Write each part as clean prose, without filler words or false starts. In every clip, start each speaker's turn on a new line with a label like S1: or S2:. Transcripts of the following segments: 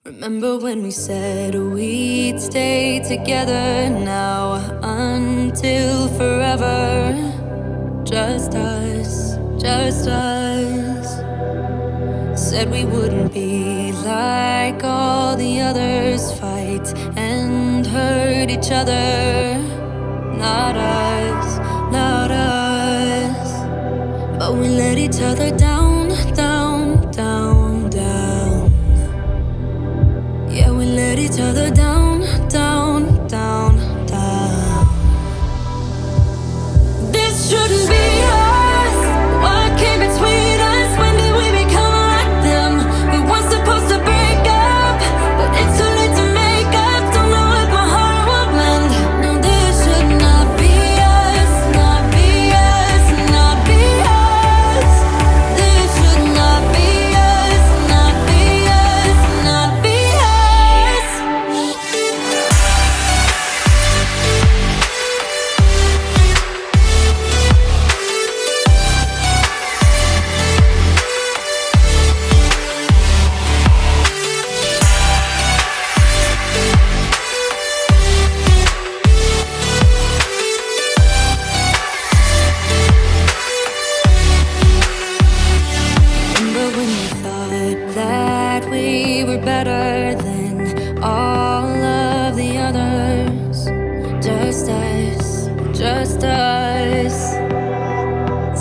S1: Remember when we said we'd stay together now until forever? Just us, just us. Said we wouldn't be like all the others, fight and hurt each other. Not us, not us. But we let each other down, down, down, down. Yeah, we let each other down, down, down, down. This shouldn't be us. What came between us? When did we become like them? We weren't supposed to break up, but it's too late to make up. Don't know if my heart will mend. No, this should not be us, not be us, not be us. This should not be us, not be us, not be us. Remember when we thought that we were better than all of the others? Just us, just us.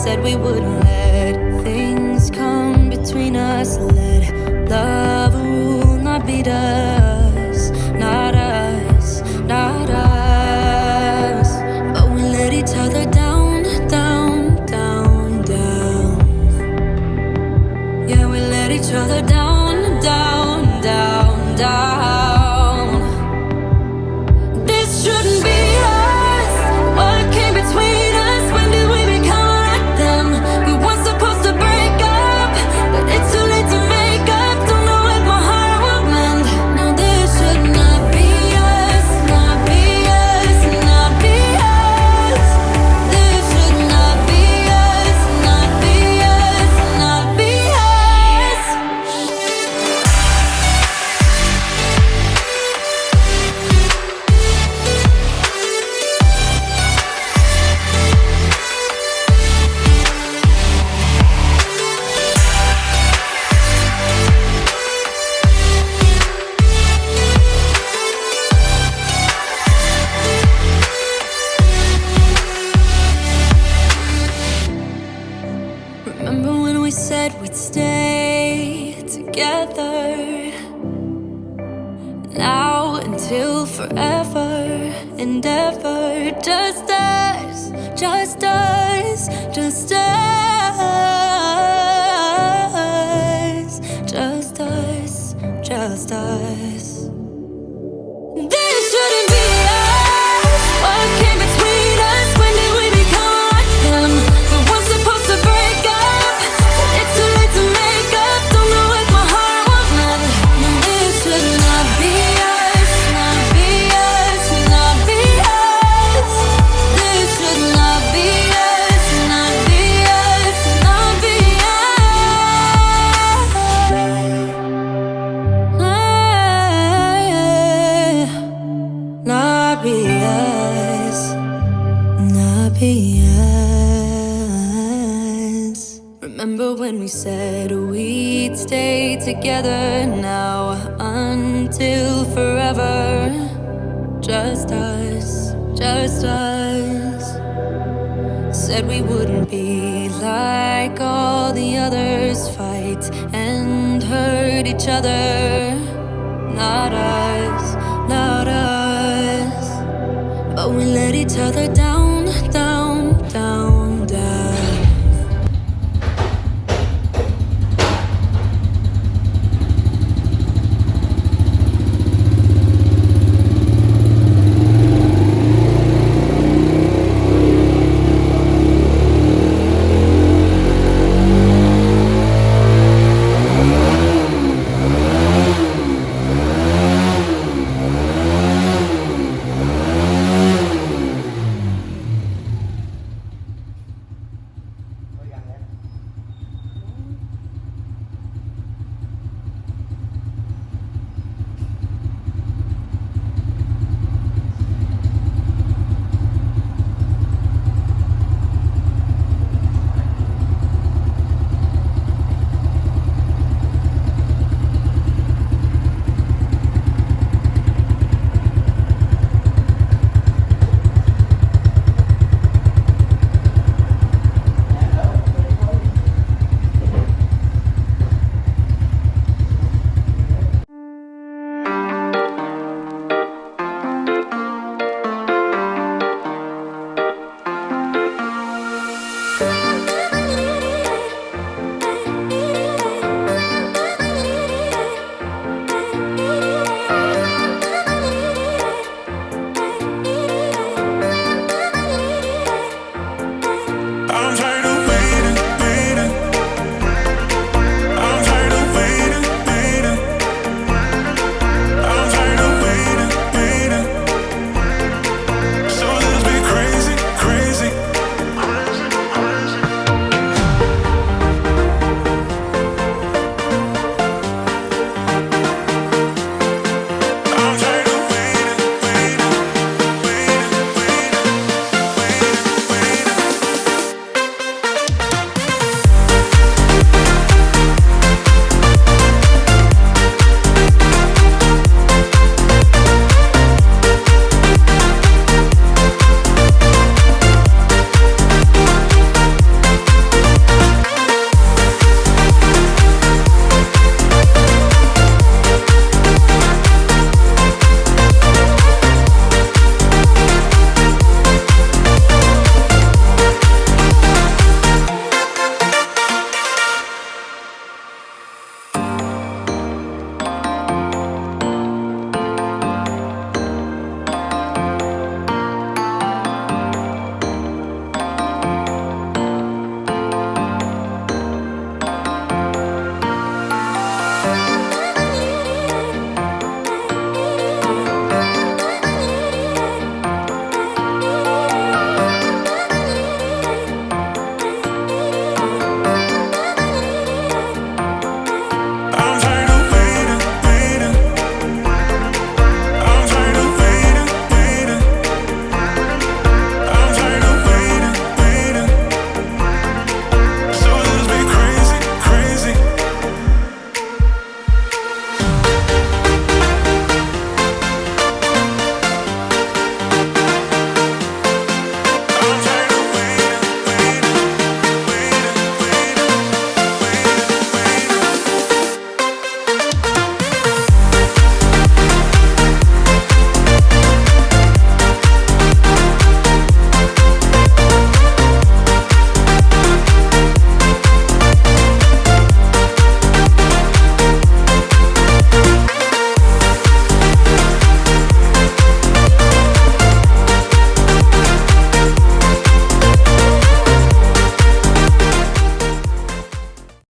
S1: Said we wouldn't let things come between us. Let love rule, not beat us. Not us, not us. But we let each other down, down, down, down. Yeah, we let each other down, down, down, down. This shouldn't be us. What came between us? When did we become like them? We weren't supposed to break up, but it's too late to make up. Don't know if my heart will mend. No, this should not be us, not be us, not be us. This should not be us, not be us, not be us. Remember when we said we'd stay together? Now until forever and ever. Just us, just us, just us. Just us, just us. This shouldn't be us. What came between us? When did we become like them? We weren't supposed to break up, but it's too late to make up. Don't know if my heart will mend. No, this should not be us, not be us, not be us. This should not be us, not be us, not be us. Not be us, not be us. Remember when we said we'd stay together now until forever? Just us, just us. Said we wouldn't be like all the others, fight and hurt each other. Not us, not us. But we let each other down,